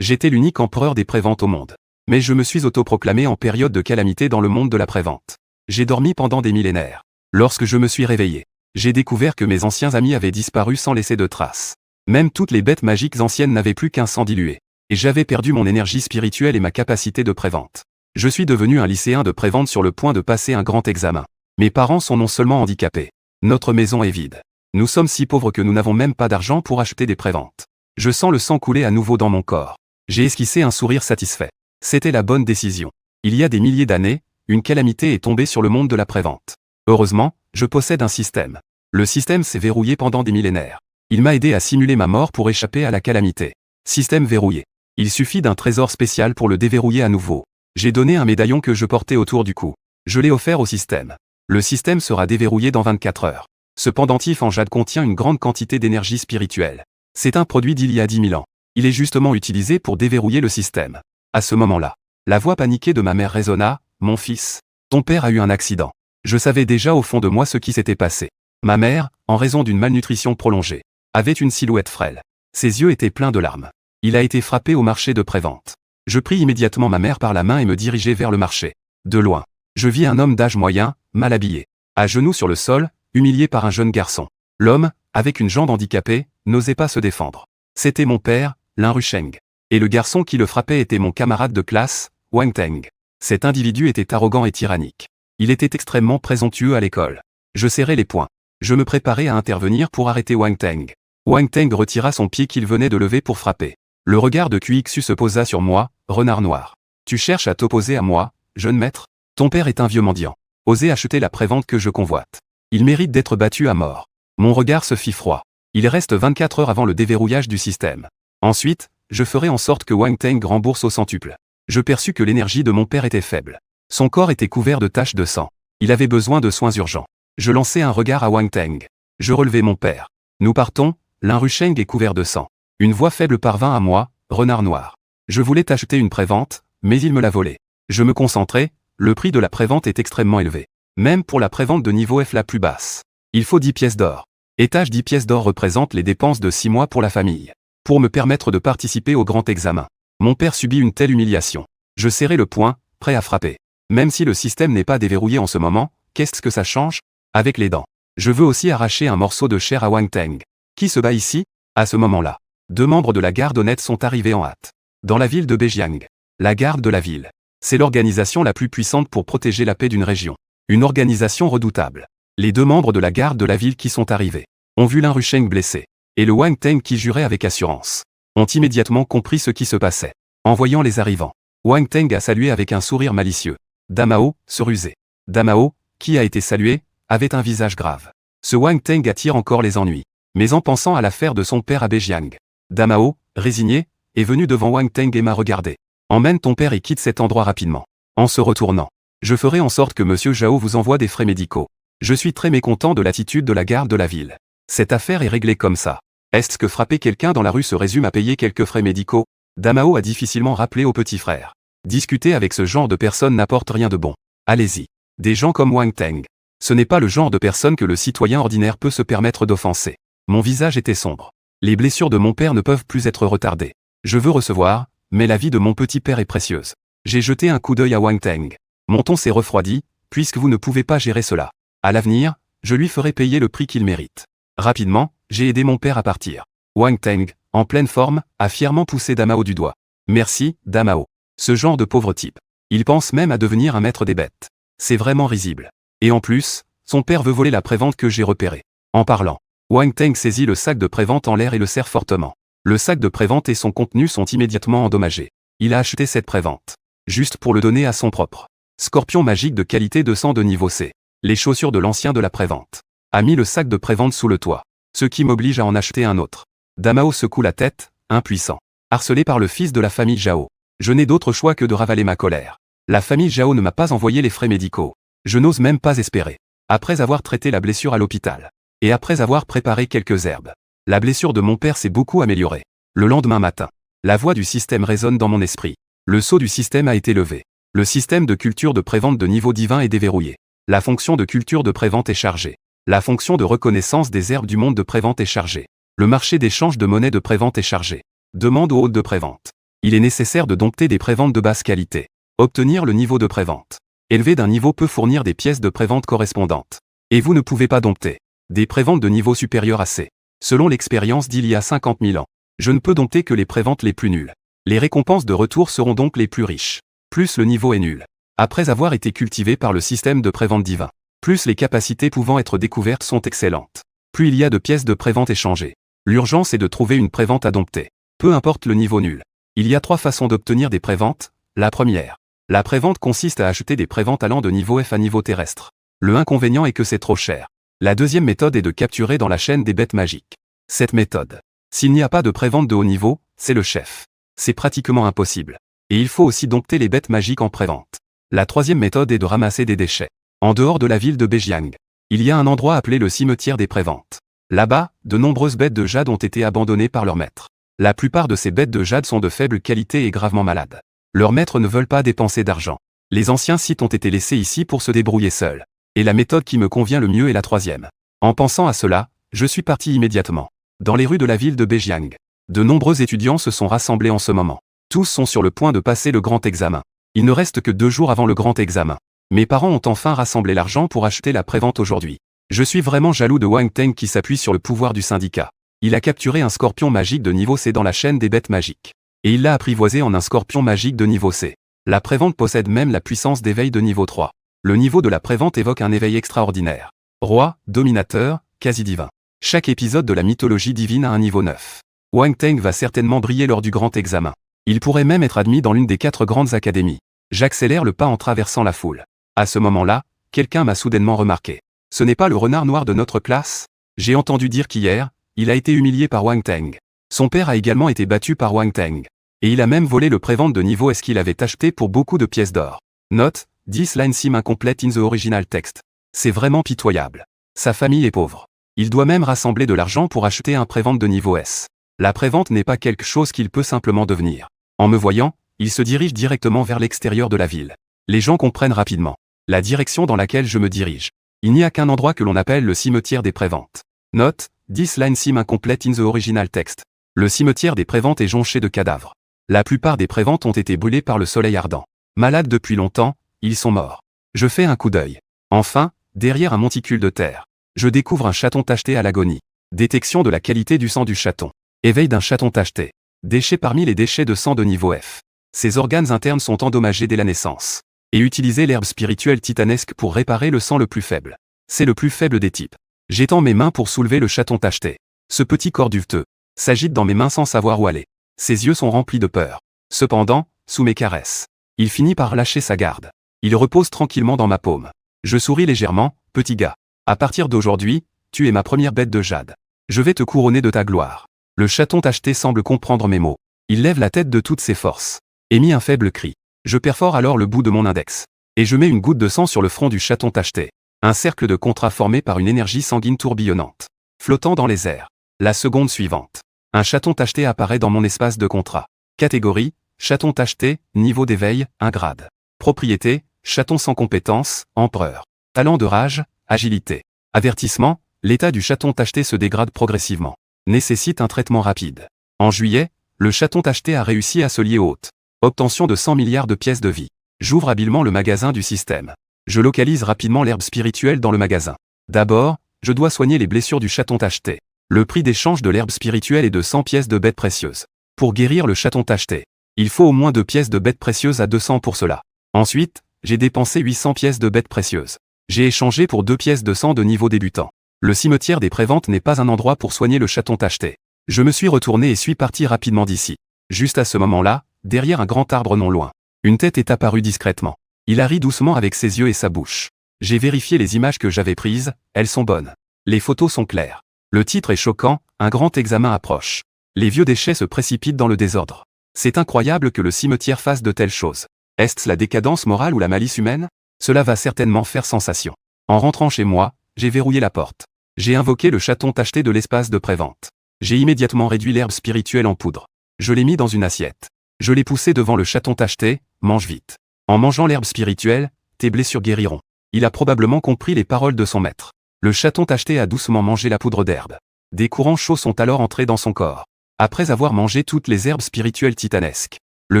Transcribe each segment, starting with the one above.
J'étais l'unique empereur des préventes au monde. Mais je me suis autoproclamé en période de calamité dans le monde de la prévente. J'ai dormi pendant des millénaires. Lorsque je me suis réveillé, j'ai découvert que mes anciens amis avaient disparu sans laisser de traces. Même toutes les bêtes magiques anciennes n'avaient plus qu'un sang dilué. Et j'avais perdu mon énergie spirituelle et ma capacité de prévente. Je suis devenu un lycéen de prévente sur le point de passer un grand examen. Mes parents sont non seulement handicapés. Notre maison est vide. Nous sommes si pauvres que nous n'avons même pas d'argent pour acheter des préventes. Je sens le sang couler à nouveau dans mon corps. J'ai esquissé un sourire satisfait. C'était la bonne décision. Il y a des milliers d'années, une calamité est tombée sur le monde de la prévente. Heureusement, je possède un système. Le système s'est verrouillé pendant des millénaires. Il m'a aidé à simuler ma mort pour échapper à la calamité. Système verrouillé. Il suffit d'un trésor spécial pour le déverrouiller à nouveau. J'ai donné un médaillon que je portais autour du cou. Je l'ai offert au système. Le système sera déverrouillé dans 24 heures. Ce pendentif en jade contient une grande quantité d'énergie spirituelle. C'est un produit d'il y a 10 000 ans. Il est justement utilisé pour déverrouiller le système. À ce moment-là, la voix paniquée de ma mère résonna, « Mon fils, ton père a eu un accident. » Je savais déjà au fond de moi ce qui s'était passé. Ma mère, en raison d'une malnutrition prolongée, avait une silhouette frêle. Ses yeux étaient pleins de larmes. Il a été frappé au marché de prévente. Je pris immédiatement ma mère par la main et me dirigeai vers le marché. De loin, je vis un homme d'âge moyen, mal habillé, à genoux sur le sol, humilié par un jeune garçon. L'homme, avec une jambe handicapée, n'osait pas se défendre. C'était mon père, Lin Rusheng. Et le garçon qui le frappait était mon camarade de classe, Wang Teng. Cet individu était arrogant et tyrannique. Il était extrêmement présomptueux à l'école. Je serrai les poings. Je me préparais à intervenir pour arrêter Wang Teng. Wang Teng retira son pied qu'il venait de lever pour frapper. Le regard de QXU se posa sur moi, renard noir. Tu cherches à t'opposer à moi, jeune maître? Ton père est un vieux mendiant. Osez acheter la prévente que je convoite. Il mérite d'être battu à mort. Mon regard se fit froid. Il reste 24 heures avant le déverrouillage du système. Ensuite, je ferai en sorte que Wang Teng rembourse au centuple. Je perçus que l'énergie de mon père était faible. Son corps était couvert de taches de sang. Il avait besoin de soins urgents. Je lançai un regard à Wang Teng. Je relevai mon père. Nous partons, Lin Rusheng est couvert de sang. Une voix faible parvint à moi, renard noir. Je voulais t'acheter une prévente, mais il me l'a volée. Je me concentrai, le prix de la prévente est extrêmement élevé. Même pour la prévente de niveau F la plus basse. Il faut 10 pièces d'or. Étage 10 pièces d'or représente les dépenses de 6 mois pour la famille. Pour me permettre de participer au grand examen. Mon père subit une telle humiliation. Je serrai le poing, prêt à frapper. Même si le système n'est pas déverrouillé en ce moment, qu'est-ce que ça change? Avec les dents. Je veux aussi arracher un morceau de chair à Wang Teng. Qui se bat ici? À ce moment-là, 2 membres de la garde honnête sont arrivés en hâte. Dans la ville de Bejiang. La garde de la ville. C'est l'organisation la plus puissante pour protéger la paix d'une région. Une organisation redoutable. Les 2 membres de la garde de la ville qui sont arrivés ont vu Lin Rusheng blessé. Et le Wang Teng qui jurait avec assurance. Ont immédiatement compris ce qui se passait. En voyant les arrivants, Wang Teng a salué avec un sourire malicieux. Damao, se rusait. Damao, qui a été salué, avait un visage grave. Ce Wang Teng attire encore les ennuis. Mais en pensant à l'affaire de son père à Bejiang, Damao, résigné, est venu devant Wang Teng et m'a regardé. Emmène ton père et quitte cet endroit rapidement. En se retournant, je ferai en sorte que Monsieur Zhao vous envoie des frais médicaux. Je suis très mécontent de l'attitude de la garde de la ville. Cette affaire est réglée comme ça. Est-ce que frapper quelqu'un dans la rue se résume à payer quelques frais médicaux? Damao a difficilement rappelé au petit frère. Discuter avec ce genre de personnes n'apporte rien de bon. Allez-y. Des gens comme Wang Teng. Ce n'est pas le genre de personne que le citoyen ordinaire peut se permettre d'offenser. Mon visage était sombre. Les blessures de mon père ne peuvent plus être retardées. Je veux recevoir, mais la vie de mon petit père est précieuse. J'ai jeté un coup d'œil à Wang Teng. Mon ton s'est refroidi, puisque vous ne pouvez pas gérer cela. À l'avenir, je lui ferai payer le prix qu'il mérite. Rapidement, j'ai aidé mon père à partir. Wang Teng, en pleine forme, a fièrement poussé Damao du doigt. Merci, Damao. Ce genre de pauvre type. Il pense même à devenir un maître des bêtes. C'est vraiment risible. Et en plus, son père veut voler la prévente que j'ai repérée. En parlant, Wang Teng saisit le sac de prévente en l'air et le serre fortement. Le sac de prévente et son contenu sont immédiatement endommagés. Il a acheté cette prévente. Juste pour le donner à son propre. Scorpion magique de qualité 200 de niveau C. Les chaussures de l'ancien de la prévente. A mis le sac de prévente sous le toit. Ce qui m'oblige à en acheter un autre. Damao secoue la tête, impuissant. Harcelé par le fils de la famille Zhao. Je n'ai d'autre choix que de ravaler ma colère. La famille Zhao ne m'a pas envoyé les frais médicaux. Je n'ose même pas espérer. Après avoir traité la blessure à l'hôpital. Et après avoir préparé quelques herbes. La blessure de mon père s'est beaucoup améliorée. Le lendemain matin. La voix du système résonne dans mon esprit. Le sceau du système a été levé. Le système de culture de prévente de niveau divin est déverrouillé. La fonction de culture de prévente est chargée. La fonction de reconnaissance des herbes du monde de prévente est chargée. Le marché d'échange de monnaie de prévente est chargé. Demande au hôte de prévente. Il est nécessaire de dompter des préventes de basse qualité. Obtenir le niveau de prévente élevé d'un niveau peut fournir des pièces de prévente correspondantes. Et vous ne pouvez pas dompter des préventes de niveau supérieur à C. Selon l'expérience d'il y a 50 000 ans, je ne peux dompter que les préventes les plus nulles. Les récompenses de retour seront donc les plus riches. Plus le niveau est nul. Après avoir été cultivé par le système de prévente divin, plus les capacités pouvant être découvertes sont excellentes. Plus il y a de pièces de prévente échangées. L'urgence est de trouver une prévente à dompter. Peu importe le niveau nul. Il y a 3 façons d'obtenir des préventes. La première. La prévente consiste à acheter des préventes allant de niveau F à niveau terrestre. Le inconvénient est que c'est trop cher. La deuxième méthode est de capturer dans la chaîne des bêtes magiques. Cette méthode, s'il n'y a pas de prévente de haut niveau, c'est le chef. C'est pratiquement impossible. Et il faut aussi dompter les bêtes magiques en prévente. La troisième méthode est de ramasser des déchets. En dehors de la ville de Bejiang, il y a un endroit appelé le cimetière des préventes. Là-bas, de nombreuses bêtes de jade ont été abandonnées par leur maître. La plupart de ces bêtes de jade sont de faible qualité et gravement malades. Leurs maîtres ne veulent pas dépenser d'argent. Les anciens sites ont été laissés ici pour se débrouiller seuls. Et la méthode qui me convient le mieux est la troisième. En pensant à cela, je suis parti immédiatement. Dans les rues de la ville de Bejiang, de nombreux étudiants se sont rassemblés en ce moment. Tous sont sur le point de passer le grand examen. Il ne reste que 2 jours avant le grand examen. Mes parents ont enfin rassemblé l'argent pour acheter la prévente aujourd'hui. Je suis vraiment jaloux de Wang Teng qui s'appuie sur le pouvoir du syndicat. Il a capturé un scorpion magique de niveau C dans la chaîne des bêtes magiques. Et il l'a apprivoisé en un scorpion magique de niveau C. La prévente possède même la puissance d'éveil de niveau 3. Le niveau de la prévente évoque un éveil extraordinaire. Roi, dominateur, quasi-divin. Chaque épisode de la mythologie divine a un niveau 9. Wang Teng va certainement briller lors du grand examen. Il pourrait même être admis dans l'une des 4 grandes académies. J'accélère le pas en traversant la foule. À ce moment-là, quelqu'un m'a soudainement remarqué. Ce n'est pas le renard noir de notre classe? J'ai entendu dire qu'hier, il a été humilié par Wang Teng. Son père a également été battu par Wang Teng. Et il a même volé le prévente de niveau S qu'il avait acheté pour beaucoup de pièces d'or. Note, 10 line sim incomplete in the original text. C'est vraiment pitoyable. Sa famille est pauvre. Il doit même rassembler de l'argent pour acheter un prévente de niveau S. La prévente n'est pas quelque chose qu'il peut simplement devenir. En me voyant, il se dirige directement vers l'extérieur de la ville. Les gens comprennent rapidement la direction dans laquelle je me dirige. Il n'y a qu'un endroit que l'on appelle le cimetière des préventes. Note, 10 line sim incomplete in the original text. Le cimetière des préventes est jonché de cadavres. La plupart des préventes ont été brûlées par le soleil ardent. Malades depuis longtemps, ils sont morts. Je fais un coup d'œil. Enfin, derrière un monticule de terre, je découvre un chaton tacheté à l'agonie. Détection de la qualité du sang du chaton. Éveil d'un chaton tacheté. Déchets parmi les déchets de sang de niveau F. Ses organes internes sont endommagés dès la naissance. Et utiliser l'herbe spirituelle titanesque pour réparer le sang le plus faible. C'est le plus faible des types. J'étends mes mains pour soulever le chaton tacheté. Ce petit corps duveteux s'agite dans mes mains sans savoir où aller. Ses yeux sont remplis de peur. Cependant, sous mes caresses, il finit par lâcher sa garde. Il repose tranquillement dans ma paume. Je souris légèrement, petit gars. À partir d'aujourd'hui, tu es ma première bête de jade. Je vais te couronner de ta gloire. Le chaton tacheté semble comprendre mes mots. Il lève la tête de toutes ses forces. Émit un faible cri. Je perfore alors le bout de mon index. Et je mets une goutte de sang sur le front du chaton tacheté. Un cercle de contrat formé par une énergie sanguine tourbillonnante. Flottant dans les airs. La seconde suivante. Un chaton tacheté apparaît dans mon espace de contrat. Catégorie, chaton tacheté, niveau d'éveil, 1 grade. Propriété, chaton sans compétence, empereur. Talent de rage, agilité. Avertissement, l'état du chaton tacheté se dégrade progressivement. Nécessite un traitement rapide. En juillet, le chaton tacheté a réussi à se lier au hôte. Obtention de 100 milliards de pièces de vie. J'ouvre habilement le magasin du système. Je localise rapidement l'herbe spirituelle dans le magasin. D'abord, je dois soigner les blessures du chaton tacheté. Le prix d'échange de l'herbe spirituelle est de 100 pièces de bêtes précieuses. Pour guérir le chaton tacheté, il faut au moins 2 pièces de bêtes précieuses à 200 pour cela. Ensuite, j'ai dépensé 800 pièces de bêtes précieuses. J'ai échangé pour 2 pièces de sang de niveau débutant. Le cimetière des préventes n'est pas un endroit pour soigner le chaton tacheté. Je me suis retourné et suis parti rapidement d'ici. Juste à ce moment-là, derrière un grand arbre non loin, une tête est apparue discrètement. Il a ri doucement avec ses yeux et sa bouche. J'ai vérifié les images que j'avais prises, elles sont bonnes. Les photos sont claires. Le titre est choquant, un grand examen approche. Les vieux déchets se précipitent dans le désordre. C'est incroyable que le cimetière fasse de telles choses. Est-ce la décadence morale ou la malice humaine? Cela va certainement faire sensation. En rentrant chez moi, j'ai verrouillé la porte. J'ai invoqué le chaton tacheté de l'espace de prévente. J'ai immédiatement réduit l'herbe spirituelle en poudre. Je l'ai mis dans une assiette. Je l'ai poussé devant le chaton tacheté, mange vite. En mangeant l'herbe spirituelle, tes blessures guériront. Il a probablement compris les paroles de son maître. Le chaton tacheté a doucement mangé la poudre d'herbe. Des courants chauds sont alors entrés dans son corps. Après avoir mangé toutes les herbes spirituelles titanesques, Le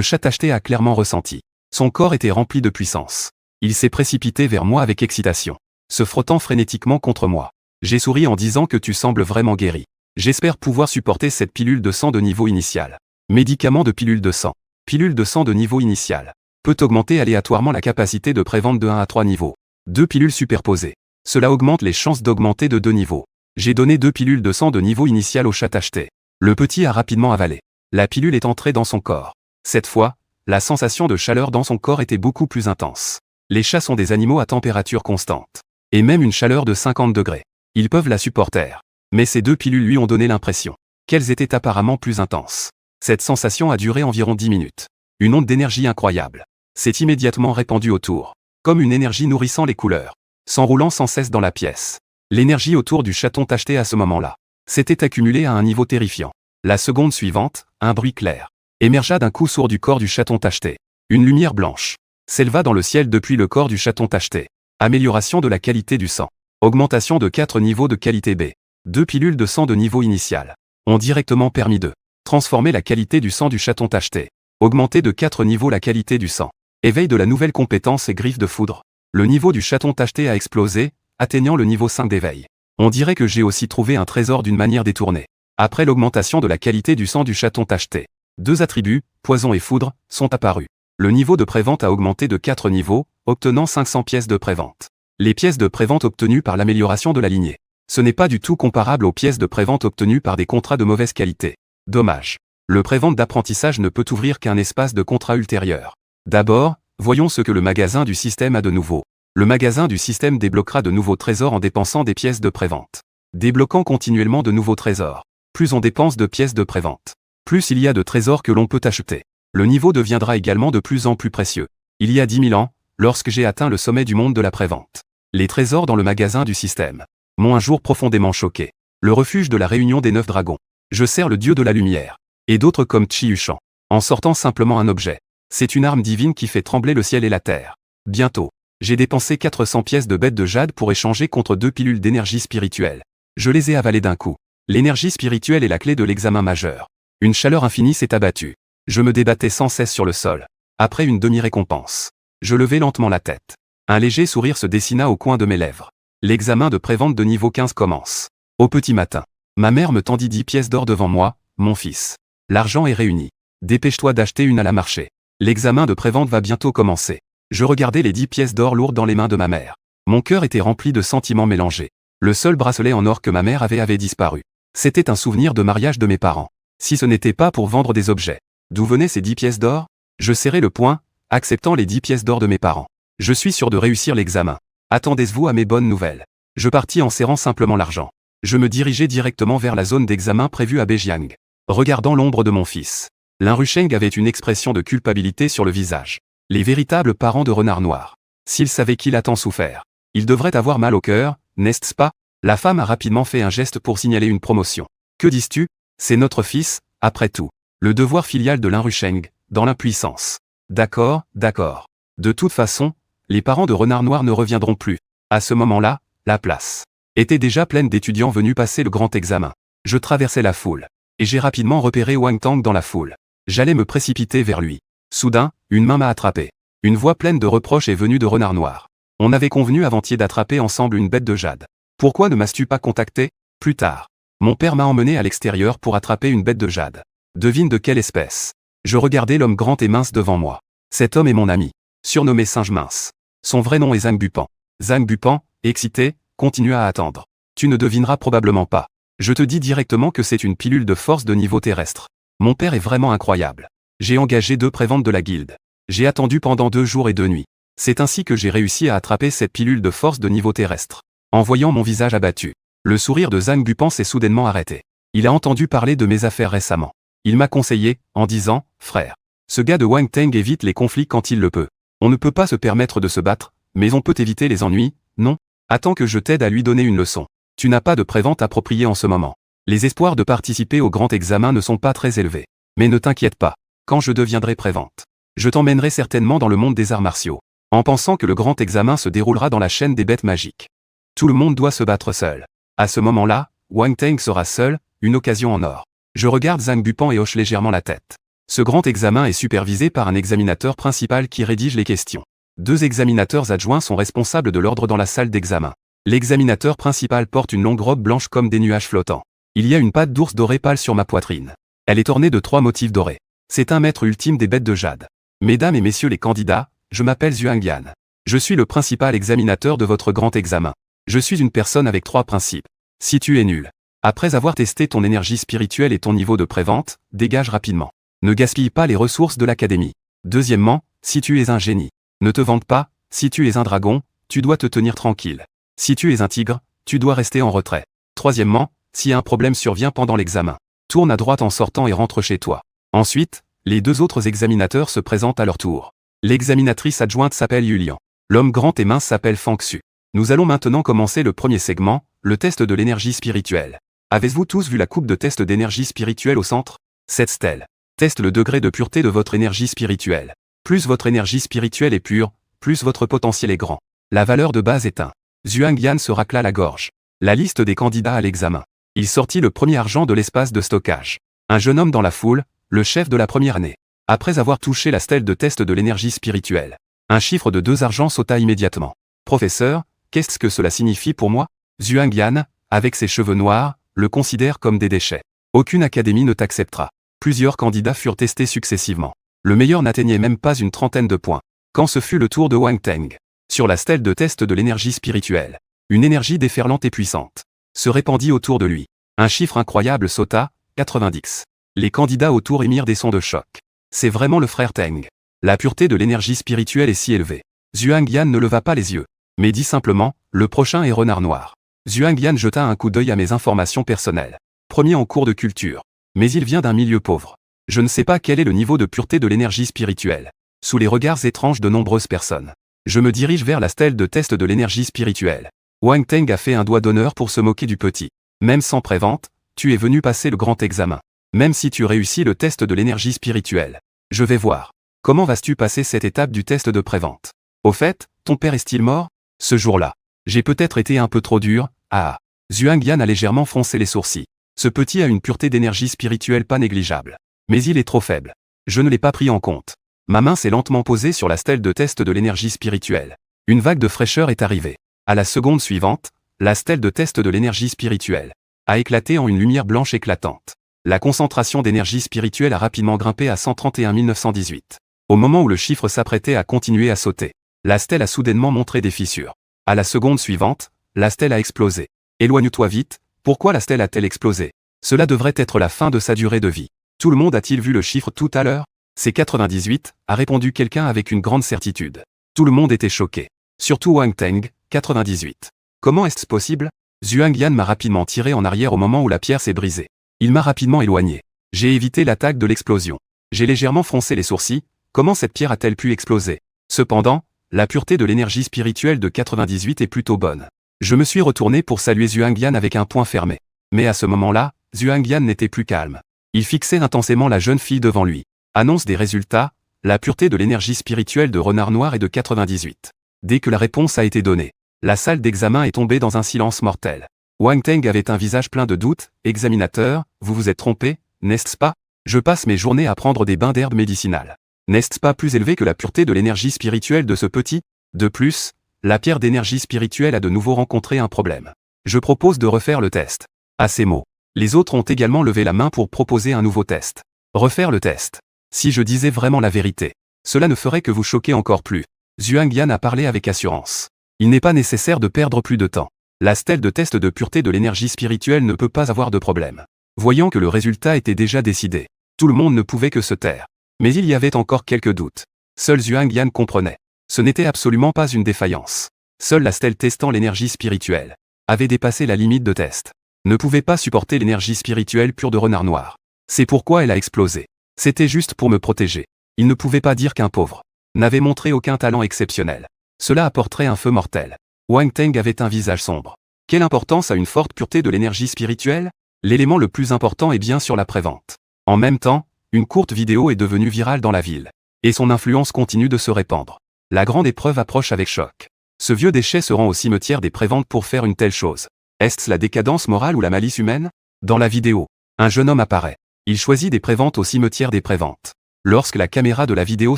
chat tacheté a clairement ressenti. Son corps était rempli de puissance. Il s'est précipité vers moi avec excitation, se frottant frénétiquement contre moi. J'ai souri en disant que tu sembles vraiment guéri. J'espère pouvoir supporter cette pilule de sang de niveau initial. Médicament de pilule de sang. Pilule de sang de niveau initial. Peut augmenter aléatoirement la capacité de prévente de 1 à 3 niveaux. 2 pilules superposées. Cela augmente les chances d'augmenter de 2 niveaux. J'ai donné 2 pilules de sang de niveau initial au chat tacheté. Le petit a rapidement avalé. La pilule est entrée dans son corps. Cette fois, la sensation de chaleur dans son corps était beaucoup plus intense. Les chats sont des animaux à température constante. Et même une chaleur de 50 degrés. Ils peuvent la supporter. Mais ces 2 pilules lui ont donné l'impression qu'elles étaient apparemment plus intenses. Cette sensation a duré environ 10 minutes. Une onde d'énergie incroyable s'est immédiatement répandue autour, comme une énergie nourrissant les couleurs, s'enroulant sans cesse dans la pièce. L'énergie autour du chaton tacheté à ce moment-là s'était accumulée à un niveau terrifiant. La seconde suivante, un bruit clair émergea d'un coup sourd du corps du chaton tacheté. Une lumière blanche s'éleva dans le ciel depuis le corps du chaton tacheté. Amélioration de la qualité du sang. Augmentation de 4 niveaux de qualité B. 2 pilules de sang de niveau initial ont directement permis de transformer la qualité du sang du chaton tacheté. Augmenter de 4 niveaux la qualité du sang. Éveil de la nouvelle compétence et griffe de foudre. Le niveau du chaton tacheté a explosé, atteignant le niveau 5 d'éveil. On dirait que j'ai aussi trouvé un trésor d'une manière détournée. Après l'augmentation de la qualité du sang du chaton tacheté, 2 attributs, poison et foudre, sont apparus. Le niveau de prévente a augmenté de 4 niveaux, obtenant 500 pièces de prévente. Les pièces de prévente obtenues par l'amélioration de la lignée. Ce n'est pas du tout comparable aux pièces de prévente obtenues par des contrats de mauvaise qualité. Dommage. Le prévente d'apprentissage ne peut ouvrir qu'un espace de contrat ultérieur. D'abord, voyons ce que le magasin du système a de nouveau. Le magasin du système débloquera de nouveaux trésors en dépensant des pièces de prévente. Débloquant continuellement de nouveaux trésors. Plus on dépense de pièces de prévente, plus il y a de trésors que l'on peut acheter. Le niveau deviendra également de plus en plus précieux. Il y a 10 000 ans, lorsque j'ai atteint le sommet du monde de la prévente, les trésors dans le magasin du système m'ont un jour profondément choqué. Le refuge de la réunion des 9 dragons. Je sers le dieu de la lumière. Et d'autres comme Chi-Yuchan. En sortant simplement un objet. C'est une arme divine qui fait trembler le ciel et la terre. Bientôt, j'ai dépensé 400 pièces de bêtes de jade pour échanger contre 2 pilules d'énergie spirituelle. Je les ai avalées d'un coup. L'énergie spirituelle est la clé de l'examen majeur. Une chaleur infinie s'est abattue. Je me débattais sans cesse sur le sol. Après une demi-récompense, je levai lentement la tête. Un léger sourire se dessina au coin de mes lèvres. L'examen de prévente de niveau 15 commence. Au petit matin, ma mère me tendit 10 pièces d'or devant moi, mon fils. L'argent est réuni. Dépêche-toi d'acheter une à la marché. L'examen de prévente va bientôt commencer. Je regardais les 10 pièces d'or lourdes dans les mains de ma mère. Mon cœur était rempli de sentiments mélangés. Le seul bracelet en or que ma mère avait disparu. C'était un souvenir de mariage de mes parents. Si ce n'était pas pour vendre des objets. D'où venaient ces 10 pièces d'or? Je serrai le poing, acceptant les 10 pièces d'or de mes parents. Je suis sûr de réussir l'examen. Attendez-vous à mes bonnes nouvelles. Je partis en serrant simplement l'argent. Je me dirigeais directement vers la zone d'examen prévue à Bejiang. Regardant l'ombre de mon fils. L'Inrusheng avait une expression de culpabilité sur le visage. Les véritables parents de Renard Noir. S'ils savaient qu'il a tant souffert, ils devraient avoir mal au cœur, n'est-ce pas? La femme a rapidement fait un geste pour signaler une promotion. Que dis-tu? C'est notre fils, après tout. Le devoir filial de l'Inrusheng, dans l'impuissance. D'accord, d'accord. De toute façon, les parents de Renard Noir ne reviendront plus. À ce moment-là, la place était déjà pleine d'étudiants venus passer le grand examen. Je traversais la foule. Et j'ai rapidement repéré Wang Tang dans la foule. J'allais me précipiter vers lui. Soudain, une main m'a attrapé. Une voix pleine de reproches est venue de Renard Noir. On avait convenu avant-hier d'attraper ensemble une bête de jade. Pourquoi ne m'as-tu pas contacté? Plus tard. Mon père m'a emmené à l'extérieur pour attraper une bête de jade. Devine de quelle espèce. Je regardais l'homme grand et mince devant moi. Cet homme est mon ami. Surnommé Singe Mince. Son vrai nom est Zhang Bupan. Zhang Bupan, excité, continua à attendre. Tu ne devineras probablement pas. Je te dis directement que c'est une pilule de force de niveau terrestre. Mon père est vraiment incroyable. J'ai engagé 2 préventes de la guilde. J'ai attendu pendant 2 jours et 2 nuits. C'est ainsi que j'ai réussi à attraper cette pilule de force de niveau terrestre. En voyant mon visage abattu, le sourire de Zhang Bupan s'est soudainement arrêté. Il a entendu parler de mes affaires récemment. Il m'a conseillé, en disant, frère, ce gars de Wang Teng évite les conflits quand il le peut. On ne peut pas se permettre de se battre, mais on peut éviter les ennuis, non? Attends que je t'aide à lui donner une leçon. Tu n'as pas de prévente appropriée en ce moment. Les espoirs de participer au grand examen ne sont pas très élevés. Mais ne t'inquiète pas. Quand je deviendrai prévente, je t'emmènerai certainement dans le monde des arts martiaux. En pensant que le grand examen se déroulera dans la chaîne des bêtes magiques. Tout le monde doit se battre seul. À ce moment-là, Wang Teng sera seul, une occasion en or. Je regarde Zhang Bupan et hoche légèrement la tête. Ce grand examen est supervisé par un examinateur principal qui rédige les questions. 2 examinateurs adjoints sont responsables de l'ordre dans la salle d'examen. L'examinateur principal porte une longue robe blanche comme des nuages flottants. Il y a une patte d'ours dorée pâle sur ma poitrine. Elle est ornée de 3 motifs dorés. C'est un maître ultime des bêtes de jade. Mesdames et messieurs les candidats, je m'appelle Zhuang Yan. Je suis le principal examinateur de votre grand examen. Je suis une personne avec 3 principes. Si tu es nul, après avoir testé ton énergie spirituelle et ton niveau de prévente, dégage rapidement. Ne gaspille pas les ressources de l'académie. Deuxièmement, si tu es un génie, ne te vante pas. Si tu es un dragon, tu dois te tenir tranquille. Si tu es un tigre, tu dois rester en retrait. Troisièmement, si un problème survient pendant l'examen, tourne à droite en sortant et rentre chez toi. Ensuite, les 2 autres examinateurs se présentent à leur tour. L'examinatrice adjointe s'appelle Yulian. L'homme grand et mince s'appelle Fang Xu. Nous allons maintenant commencer le premier segment, le test de l'énergie spirituelle. Avez-vous tous vu la coupe de test d'énergie spirituelle au centre? Cette stèle teste le degré de pureté de votre énergie spirituelle. Plus votre énergie spirituelle est pure, plus votre potentiel est grand. La valeur de base est 1. Zhuang Yan se racla la gorge. La liste des candidats à l'examen. Il sortit le premier argent de l'espace de stockage. Un jeune homme dans la foule, le chef de la première année. Après avoir touché la stèle de test de l'énergie spirituelle, un chiffre de 2 argents sauta immédiatement. Professeur, qu'est-ce que cela signifie pour moi? Zhuang Yan, avec ses cheveux noirs, le considère comme des déchets. Aucune académie ne t'acceptera. Plusieurs candidats furent testés successivement. Le meilleur n'atteignait même pas une trentaine de points. Quand ce fut le tour de Wang Teng, sur la stèle de test de l'énergie spirituelle, une énergie déferlante et puissante se répandit autour de lui. Un chiffre incroyable sauta, 90. Les candidats autour émirent des sons de choc. C'est vraiment le frère Teng. La pureté de l'énergie spirituelle est si élevée. Zhuang Yan ne leva pas les yeux, mais dit simplement, le prochain est Renard Noir. Zhuang Yan jeta un coup d'œil à mes informations personnelles. Premier en cours de culture. Mais il vient d'un milieu pauvre. Je ne sais pas quel est le niveau de pureté de l'énergie spirituelle. Sous les regards étranges de nombreuses personnes, je me dirige vers la stèle de test de l'énergie spirituelle. Wang Teng a fait un doigt d'honneur pour se moquer du petit. Même sans prévente, tu es venu passer le grand examen. Même si tu réussis le test de l'énergie spirituelle. Je vais voir. Comment vas-tu passer cette étape du test de prévente? Au fait, ton père est-il mort? Ce jour-là, j'ai peut-être été un peu trop dur. Ah. Zhuang Yan a légèrement froncé les sourcils. Ce petit a une pureté d'énergie spirituelle pas négligeable. Mais il est trop faible. Je ne l'ai pas pris en compte. Ma main s'est lentement posée sur la stèle de test de l'énergie spirituelle. Une vague de fraîcheur est arrivée. À la seconde suivante, la stèle de test de l'énergie spirituelle a éclaté en une lumière blanche éclatante. La concentration d'énergie spirituelle a rapidement grimpé à 131 918. Au moment où le chiffre s'apprêtait à continuer à sauter, la stèle a soudainement montré des fissures. À la seconde suivante, la stèle a explosé. Éloigne-toi vite. Pourquoi la stèle a-t-elle explosé? Cela devrait être la fin de sa durée de vie. Tout le monde a-t-il vu le chiffre tout à l'heure? C'est 98, a répondu quelqu'un avec une grande certitude. Tout le monde était choqué. Surtout Wang Teng, 98. Comment est-ce possible? Zhuang Yan m'a rapidement tiré en arrière au moment où la pierre s'est brisée. Il m'a rapidement éloigné. J'ai évité l'attaque de l'explosion. J'ai légèrement froncé les sourcils. Comment cette pierre a-t-elle pu exploser? Cependant, la pureté de l'énergie spirituelle de 98 est plutôt bonne. Je me suis retourné pour saluer Zhuang Yan avec un poing fermé. Mais à ce moment-là, Zhuang Yan n'était plus calme. Il fixait intensément la jeune fille devant lui. Annonce des résultats, la pureté de l'énergie spirituelle de Renard Noir est de 98. Dès que la réponse a été donnée, la salle d'examen est tombée dans un silence mortel. Wang Teng avait un visage plein de doutes. Examinateur, vous vous êtes trompé, n'est-ce pas? Je passe mes journées à prendre des bains d'herbes médicinales. N'est-ce pas plus élevé que la pureté de l'énergie spirituelle de ce petit? De plus, la pierre d'énergie spirituelle a de nouveau rencontré un problème. Je propose de refaire le test. À ces mots, les autres ont également levé la main pour proposer un nouveau test. Refaire le test. Si je disais vraiment la vérité, cela ne ferait que vous choquer encore plus. Zhuang Yan a parlé avec assurance. Il n'est pas nécessaire de perdre plus de temps. La stèle de test de pureté de l'énergie spirituelle ne peut pas avoir de problème. Voyant que le résultat était déjà décidé, tout le monde ne pouvait que se taire. Mais il y avait encore quelques doutes. Seul Zhuang Yan comprenait. Ce n'était absolument pas une défaillance. Seule la stèle testant l'énergie spirituelle avait dépassé la limite de test. Ne pouvait pas supporter l'énergie spirituelle pure de Renard Noir. C'est pourquoi elle a explosé. C'était juste pour me protéger. Il ne pouvait pas dire qu'un pauvre n'avait montré aucun talent exceptionnel. Cela apporterait un feu mortel. Wang Teng avait un visage sombre. Quelle importance a une forte pureté de l'énergie spirituelle? L'élément le plus important est bien sûr la prévente. En même temps, une courte vidéo est devenue virale dans la ville. Et son influence continue de se répandre. La grande épreuve approche avec choc. Ce vieux déchet se rend au cimetière des préventes pour faire une telle chose. Est-ce la décadence morale ou la malice humaine? Dans la vidéo, un jeune homme apparaît. Il choisit des préventes au cimetière des préventes. Lorsque la caméra de la vidéo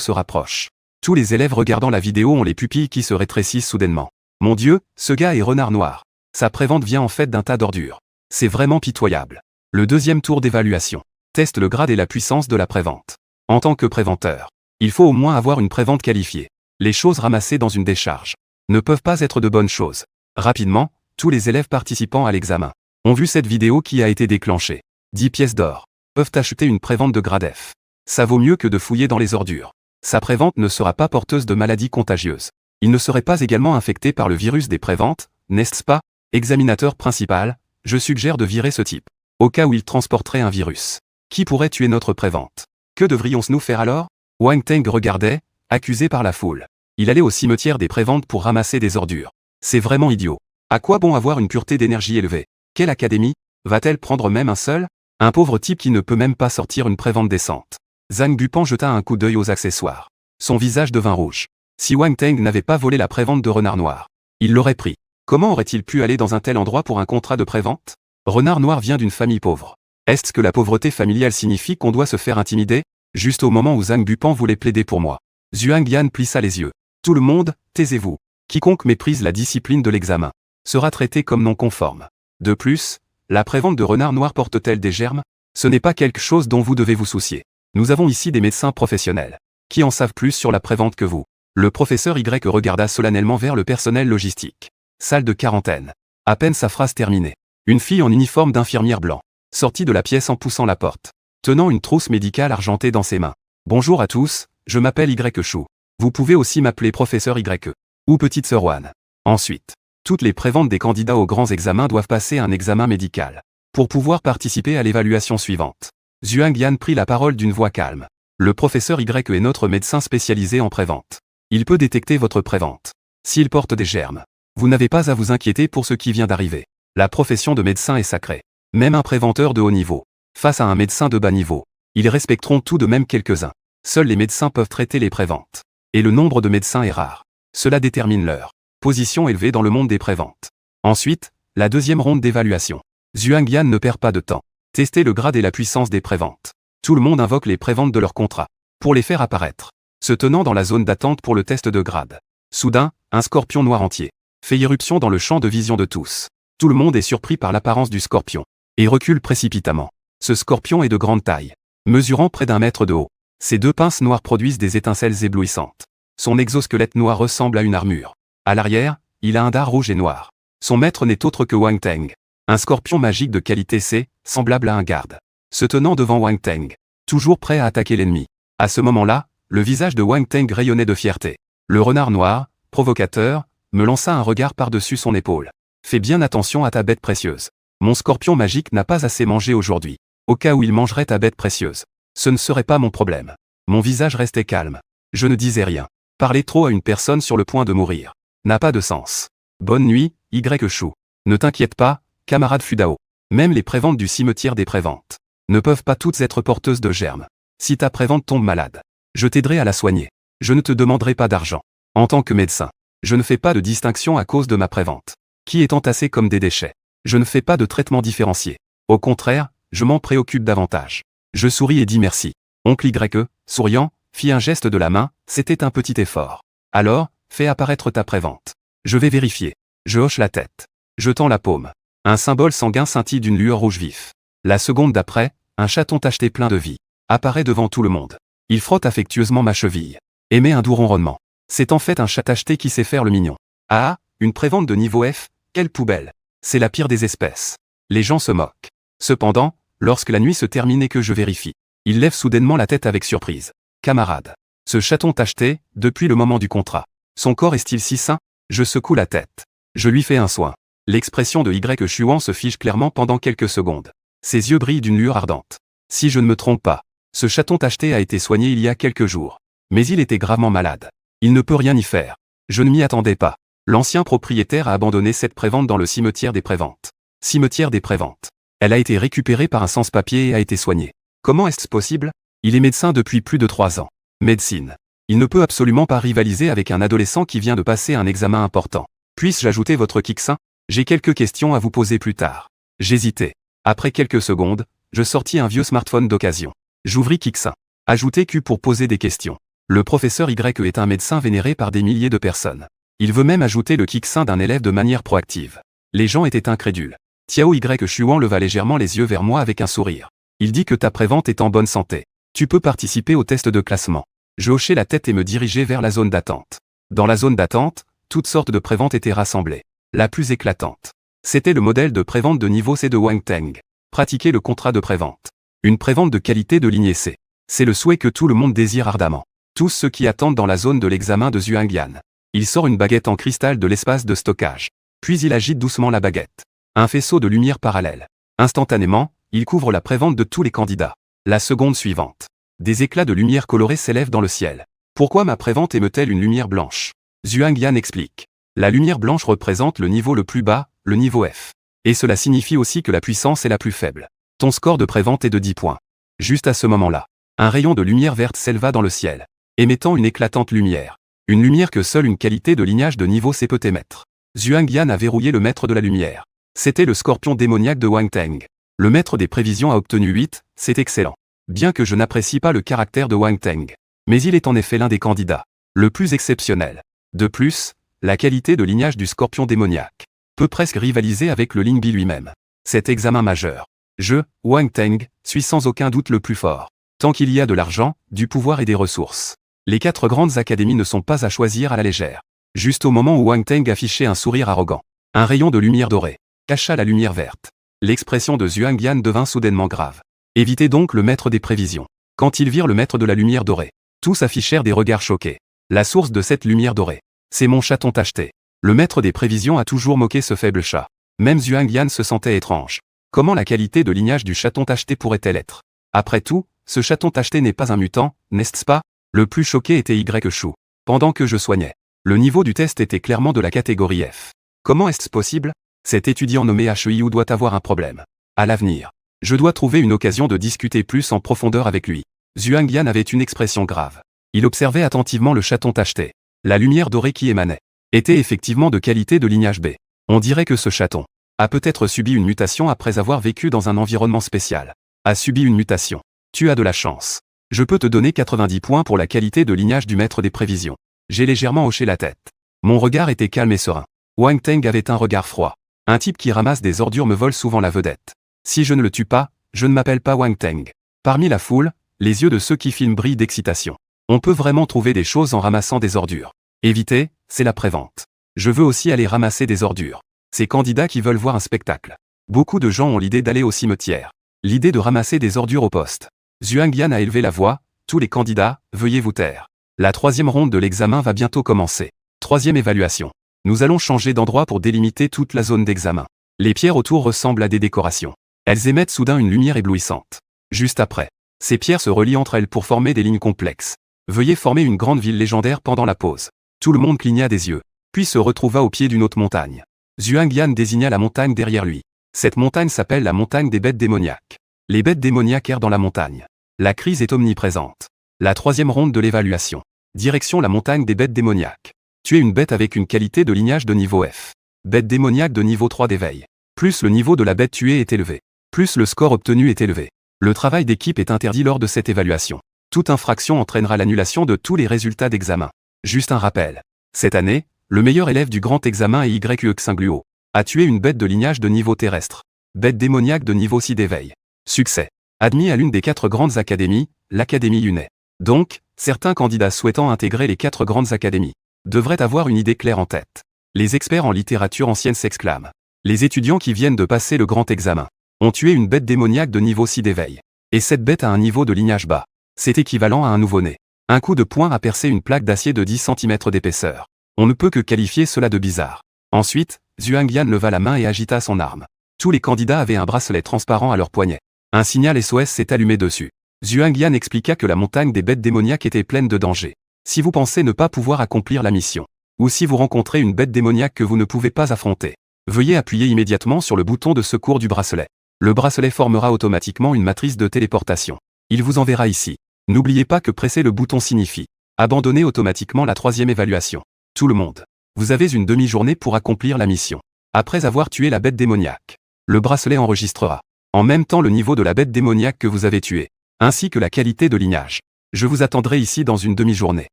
se rapproche, tous les élèves regardant la vidéo ont les pupilles qui se rétrécissent soudainement. Mon Dieu, ce gars est renard noir. Sa prévente vient en fait d'un tas d'ordures. C'est vraiment pitoyable. Le deuxième tour d'évaluation teste le grade et la puissance de la prévente. En tant que préventeur, il faut au moins avoir une prévente qualifiée. Les choses ramassées dans une décharge ne peuvent pas être de bonnes choses. Rapidement, tous les élèves participant à l'examen ont vu cette vidéo qui a été déclenchée. 10 pièces d'or peuvent acheter une prévente de grade F. Ça vaut mieux que de fouiller dans les ordures. Sa prévente ne sera pas porteuse de maladies contagieuses. Il ne serait pas également infecté par le virus des préventes, n'est-ce pas? Examinateur principal, je suggère de virer ce type. Au cas où il transporterait un virus qui pourrait tuer notre prévente. Que devrions-nous faire alors? Wang Teng regardait, accusé par la foule. Il allait au cimetière des préventes pour ramasser des ordures. C'est vraiment idiot. À quoi bon avoir une pureté d'énergie élevée? Quelle académie va-t-elle prendre même un seul? Un pauvre type qui ne peut même pas sortir une prévente décente. Zhang Bupan jeta un coup d'œil aux accessoires. Son visage devint rouge. Si Wang Teng n'avait pas volé la prévente de renard noir, il l'aurait pris. Comment aurait-il pu aller dans un tel endroit pour un contrat de prévente? Renard noir vient d'une famille pauvre. Est-ce que la pauvreté familiale signifie qu'on doit se faire intimider? Juste au moment où Zhang Bupan voulait plaider pour moi, Zhuang Yan plissa les yeux. Tout le monde, taisez-vous. Quiconque méprise la discipline de l'examen sera traité comme non conforme. De plus, la prévente de renard noir porte-t-elle des germes? Ce n'est pas quelque chose dont vous devez vous soucier. Nous avons ici des médecins professionnels qui en savent plus sur la prévente que vous. Le professeur Y regarda solennellement vers le personnel logistique. Salle de quarantaine. À peine sa phrase terminée, une fille en uniforme d'infirmière blanc sortit de la pièce en poussant la porte, tenant une trousse médicale argentée dans ses mains. Bonjour à tous, je m'appelle Y Chou. Vous pouvez aussi m'appeler professeur Y. Ou petite sœur Wan. Ensuite, toutes les préventes des candidats aux grands examens doivent passer un examen médical pour pouvoir participer à l'évaluation suivante. Zhuang Yan prit la parole d'une voix calme. Le professeur Y est notre médecin spécialisé en prévente. Il peut détecter votre prévente. S'il porte des germes, vous n'avez pas à vous inquiéter pour ce qui vient d'arriver. La profession de médecin est sacrée. Même un préventeur de haut niveau, face à un médecin de bas niveau, ils respecteront tout de même quelques-uns. Seuls les médecins peuvent traiter les préventes. Et le nombre de médecins est rare. Cela détermine leur position élevée dans le monde des préventes. Ensuite, la deuxième ronde d'évaluation. Zhuang Yan ne perd pas de temps. Tester le grade et la puissance des préventes. Tout le monde invoque les préventes de leur contrat pour les faire apparaître, se tenant dans la zone d'attente pour le test de grade. Soudain, un scorpion noir entier fait irruption dans le champ de vision de tous. Tout le monde est surpris par l'apparence du scorpion et recule précipitamment. Ce scorpion est de grande taille, mesurant près d'1 mètre de haut. Ses deux pinces noires produisent des étincelles éblouissantes. Son exosquelette noir ressemble à une armure. À l'arrière, il a un dard rouge et noir. Son maître n'est autre que Wang Teng. Un scorpion magique de qualité C, semblable à un garde, se tenant devant Wang Teng, toujours prêt à attaquer l'ennemi. À ce moment-là, le visage de Wang Teng rayonnait de fierté. Le renard noir, provocateur, me lança un regard par-dessus son épaule. Fais bien attention à ta bête précieuse. Mon scorpion magique n'a pas assez mangé aujourd'hui. Au cas où il mangerait ta bête précieuse, ce ne serait pas mon problème. Mon visage restait calme. Je ne disais rien. Parler trop à une personne sur le point de mourir n'a pas de sens. Bonne nuit, Y Chou. Ne t'inquiète pas, camarade Fudao. Même les préventes du cimetière des préventes ne peuvent pas toutes être porteuses de germes. Si ta prévente tombe malade, je t'aiderai à la soigner. Je ne te demanderai pas d'argent. En tant que médecin, je ne fais pas de distinction à cause de ma prévente, qui est entassée comme des déchets. Je ne fais pas de traitement différencié. Au contraire, je m'en préoccupe davantage. Je souris et dis merci. Oncle Y, souriant, fit un geste de la main, c'était un petit effort. Alors, fais apparaître ta prévente. Je vais vérifier. Je hoche la tête. Je tends la paume. Un symbole sanguin scintille d'une lueur rouge vif. La seconde d'après, un chaton tacheté plein de vie apparaît devant tout le monde. Il frotte affectueusement ma cheville. Émet un doux ronronnement. C'est en fait un chat tacheté qui sait faire le mignon. Ah, une prévente de niveau F, quelle poubelle. C'est la pire des espèces. Les gens se moquent. Cependant, lorsque la nuit se termine et que je vérifie, il lève soudainement la tête avec surprise. Camarade. Ce chaton tacheté, depuis le moment du contrat. Son corps est-il si sain? Je secoue la tête. Je lui fais un soin. L'expression de Y Chuan se fige clairement pendant quelques secondes. Ses yeux brillent d'une lueur ardente. Si je ne me trompe pas, ce chaton tacheté a été soigné il y a quelques jours. Mais il était gravement malade. Il ne peut rien y faire. Je ne m'y attendais pas. L'ancien propriétaire a abandonné cette prévente dans le cimetière des préventes. Cimetière des préventes. Elle a été récupérée par un sans-papier et a été soignée. Comment est-ce possible? Il est médecin depuis plus de 3 ans. Médecine. Il ne peut absolument pas rivaliser avec un adolescent qui vient de passer un examen important. Puis-je ajouter votre Kixin? J'ai quelques questions à vous poser plus tard. J'hésitais. Après quelques secondes, je sortis un vieux smartphone d'occasion. J'ouvris Kixin. Ajoutez Q pour poser des questions. Le professeur Y est un médecin vénéré par des milliers de personnes. Il veut même ajouter le Kixin d'un élève de manière proactive. Les gens étaient incrédules. Tiao Y Chuan leva légèrement les yeux vers moi avec un sourire. Il dit que ta prévente est en bonne santé. Tu peux participer au test de classement. Je hochai la tête et me dirigeai vers la zone d'attente. Dans la zone d'attente, toutes sortes de préventes étaient rassemblées. La plus éclatante. C'était le modèle de prévente de niveau C de Wang Teng. Pratiquer le contrat de prévente. Une prévente de qualité de lignée C. C'est le souhait que tout le monde désire ardemment. Tous ceux qui attendent dans la zone de l'examen de Zhuangyan. Il sort une baguette en cristal de l'espace de stockage. Puis il agite doucement la baguette. Un faisceau de lumière parallèle. Instantanément, il couvre la prévente de tous les candidats. La seconde suivante. Des éclats de lumière colorée s'élèvent dans le ciel. Pourquoi ma prévente émet-elle une lumière blanche? Zhuangyan explique. La lumière blanche représente le niveau le plus bas, le niveau F. Et cela signifie aussi que la puissance est la plus faible. Ton score de prévente est de 10 points. Juste à ce moment-là, un rayon de lumière verte s'éleva dans le ciel, émettant une éclatante lumière. Une lumière que seule une qualité de lignage de niveau C peut émettre. Zhuangyan a verrouillé le maître de la lumière. C'était le scorpion démoniaque de Wang Teng. Le maître des prévisions a obtenu 8, c'est excellent. Bien que je n'apprécie pas le caractère de Wang Teng. Mais il est en effet l'un des candidats. Le plus exceptionnel. De plus, la qualité de lignage du scorpion démoniaque peut presque rivaliser avec le Lingbi lui-même. Cet examen majeur. Je, Wang Teng, suis sans aucun doute le plus fort. Tant qu'il y a de l'argent, du pouvoir et des ressources. Les 4 grandes académies ne sont pas à choisir à la légère. Juste au moment où Wang Teng affichait un sourire arrogant, un rayon de lumière dorée cacha la lumière verte. L'expression de Zhuangyan devint soudainement grave. Évitez donc le maître des prévisions. Quand ils virent le maître de la lumière dorée, tous affichèrent des regards choqués. La source de cette lumière dorée, c'est mon chaton tacheté. Le maître des prévisions a toujours moqué ce faible chat. Même Zhuangyan se sentait étrange. Comment la qualité de lignage du chaton tacheté pourrait-elle être? Après tout, ce chaton tacheté n'est pas un mutant, n'est-ce pas? Le plus choqué était Y Chou. Pendant que je soignais, le niveau du test était clairement de la catégorie F. Comment est-ce possible? Cet étudiant nommé HEIU doit avoir un problème. À l'avenir, je dois trouver une occasion de discuter plus en profondeur avec lui. Zhuangyan avait une expression grave. Il observait attentivement le chaton tacheté. La lumière dorée qui émanait était effectivement de qualité de lignage B. On dirait que ce chaton a peut-être subi une mutation après avoir vécu dans un environnement spécial. A subi une mutation. Tu as de la chance. Je peux te donner 90 points pour la qualité de lignage du maître des prévisions. J'ai légèrement hoché la tête. Mon regard était calme et serein. Wang Teng avait un regard froid. Un type qui ramasse des ordures me vole souvent la vedette. Si je ne le tue pas, je ne m'appelle pas Wang Teng. Parmi la foule, les yeux de ceux qui filment brillent d'excitation. On peut vraiment trouver des choses en ramassant des ordures. Éviter, c'est la prévente. Je veux aussi aller ramasser des ordures. Ces candidats qui veulent voir un spectacle. Beaucoup de gens ont l'idée d'aller au cimetière. L'idée de ramasser des ordures au poste. Zhuangyan a élevé la voix, tous les candidats, veuillez vous taire. La 3e ronde de l'examen va bientôt commencer. 3e évaluation. Nous allons changer d'endroit pour délimiter toute la zone d'examen. Les pierres autour ressemblent à des décorations. Elles émettent soudain une lumière éblouissante. Juste après, ces pierres se relient entre elles pour former des lignes complexes. Veuillez former une grande ville légendaire pendant la pause. Tout le monde cligna des yeux, puis se retrouva au pied d'une haute montagne. Zhuangyan désigna la montagne derrière lui. Cette montagne s'appelle la montagne des bêtes démoniaques. Les bêtes démoniaques errent dans la montagne. La crise est omniprésente. La 3e ronde de l'évaluation. Direction la montagne des bêtes démoniaques. Tu es une bête avec une qualité de lignage de niveau F. Bête démoniaque de niveau 3 d'éveil. Plus le niveau de la bête tuée est élevé, plus le score obtenu est élevé. Le travail d'équipe est interdit lors de cette évaluation. Toute infraction entraînera l'annulation de tous les résultats d'examen. Juste un rappel. Cette année, le meilleur élève du grand examen est YQE Xingluo. A tué une bête de lignage de niveau terrestre. Bête démoniaque de niveau 6 d'éveil. Succès. Admis à l'une des 4 grandes académies, l'Académie Yunet. Donc, certains candidats souhaitant intégrer les 4 grandes académies devraient avoir une idée claire en tête. Les experts en littérature ancienne s'exclament. Les étudiants qui viennent de passer le grand examen ont tué une bête démoniaque de niveau 6 d'éveil. Et cette bête a un niveau de lignage bas. C'est équivalent à un nouveau-né. Un coup de poing a percé une plaque d'acier de 10 cm d'épaisseur. On ne peut que qualifier cela de bizarre. Ensuite, Zhuangyan leva la main et agita son arme. Tous les candidats avaient un bracelet transparent à leur poignet. Un signal SOS s'est allumé dessus. Zhuangyan expliqua que la montagne des bêtes démoniaques était pleine de dangers. Si vous pensez ne pas pouvoir accomplir la mission, ou si vous rencontrez une bête démoniaque que vous ne pouvez pas affronter, veuillez appuyer immédiatement sur le bouton de secours du bracelet. Le bracelet formera automatiquement une matrice de téléportation. Il vous enverra ici. N'oubliez pas que presser le bouton signifie abandonner automatiquement la 3e évaluation. Tout le monde. Vous avez une demi-journée pour accomplir la mission. Après avoir tué la bête démoniaque, le bracelet enregistrera. en même temps le niveau de la bête démoniaque que vous avez tuée, ainsi que la qualité de lignage. Je vous attendrai ici dans une demi-journée.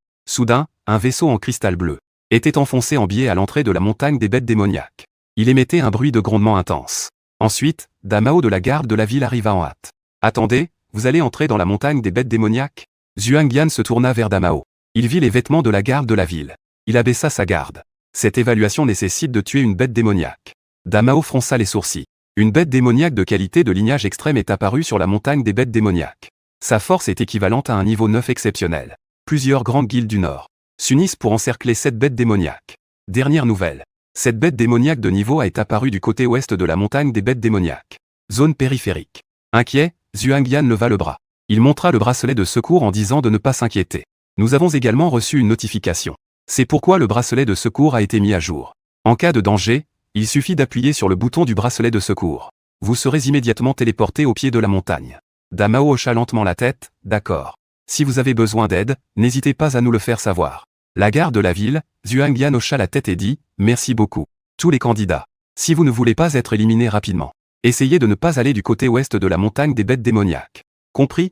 Soudain, un vaisseau en cristal bleu était enfoncé en biais à l'entrée de la montagne des bêtes démoniaques. Il émettait un bruit de grondement intense. Ensuite, Damao de la garde de la ville arriva en hâte. Attendez, vous allez entrer dans la montagne des bêtes démoniaques? Xuan se tourna vers Damao. Il vit les vêtements de la garde de la ville. Il abaissa sa garde. Cette évaluation nécessite de tuer une bête démoniaque. Damao fronça les sourcils. Une bête démoniaque de qualité de lignage extrême est apparue sur la montagne des bêtes démoniaques. Sa force est équivalente à un niveau 9 exceptionnel. Plusieurs grandes guildes du Nord s'unissent pour encercler cette bête démoniaque. Dernière nouvelle. Cette bête démoniaque de niveau est apparue du côté ouest de la montagne des bêtes démoniaques. Zone périphérique. Inquiet, Xuan leva le bras. Il montra le bracelet de secours en disant de ne pas s'inquiéter. Nous avons également reçu une notification. C'est pourquoi le bracelet de secours a été mis à jour. En cas de danger, il suffit d'appuyer sur le bouton du bracelet de secours. Vous serez immédiatement téléporté au pied de la montagne. Damao hocha lentement la tête, d'accord. Si vous avez besoin d'aide, n'hésitez pas à nous le faire savoir. La garde de la ville, Xuan hocha la tête et dit, merci beaucoup. Tous les candidats. Si vous ne voulez pas être éliminés rapidement, essayez de ne pas aller du côté ouest de la montagne des bêtes démoniaques. Compris?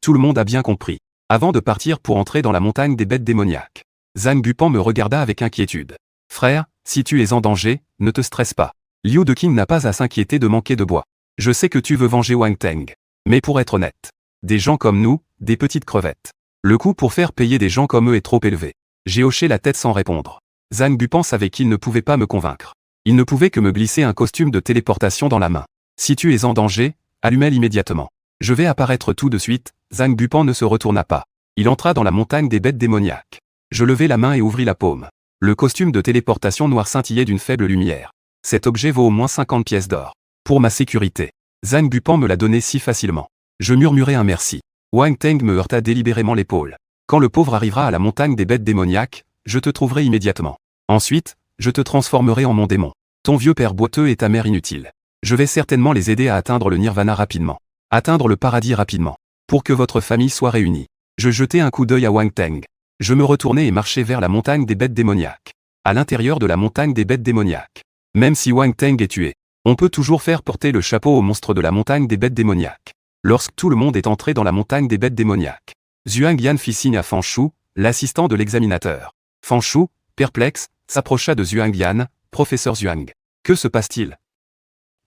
Tout le monde a bien compris. Avant de partir pour entrer dans la montagne des bêtes démoniaques, Zhang Bupan me regarda avec inquiétude. Frère, si tu es en danger, ne te stresse pas. Liu de King n'a pas à s'inquiéter de manquer de bois. Je sais que tu veux venger Wang Teng. Mais pour être honnête, des gens comme nous, des petites crevettes. Le coût pour faire payer des gens comme eux est trop élevé. J'ai hoché la tête sans répondre. Zhang Bupan savait qu'il ne pouvait pas me convaincre. Il ne pouvait que me glisser un costume de téléportation dans la main. Si tu es en danger, allume-le immédiatement. Je vais apparaître tout de suite. Zhang Bupan ne se retourna pas. Il entra dans la montagne des bêtes démoniaques. Je levai la main et ouvris la paume. Le costume de téléportation noir scintillait d'une faible lumière. Cet objet vaut au moins 50 pièces d'or. Pour ma sécurité. Zhang Bupan me l'a donné si facilement. Je murmurai un merci. Wang Teng me heurta délibérément l'épaule. Quand le pauvre arrivera à la montagne des bêtes démoniaques, je te trouverai immédiatement. Ensuite, je te transformerai en mon démon. Ton vieux père boiteux et ta mère inutile. Je vais certainement les aider à atteindre le nirvana rapidement. Atteindre le paradis rapidement. Pour que votre famille soit réunie. Je jetai un coup d'œil à Wang Teng. Je me retournai et marchai vers la montagne des bêtes démoniaques. À l'intérieur de la montagne des bêtes démoniaques. Même si Wang Teng est tué, on peut toujours faire porter le chapeau au monstre de la montagne des bêtes démoniaques. Lorsque tout le monde est entré dans la montagne des bêtes démoniaques, Xuan fit signe à Fan Shu, l'assistant de l'examinateur. Fan Shu, perplexe, s'approcha de Xuan. Professeur Xuan. Que se passe-t-il?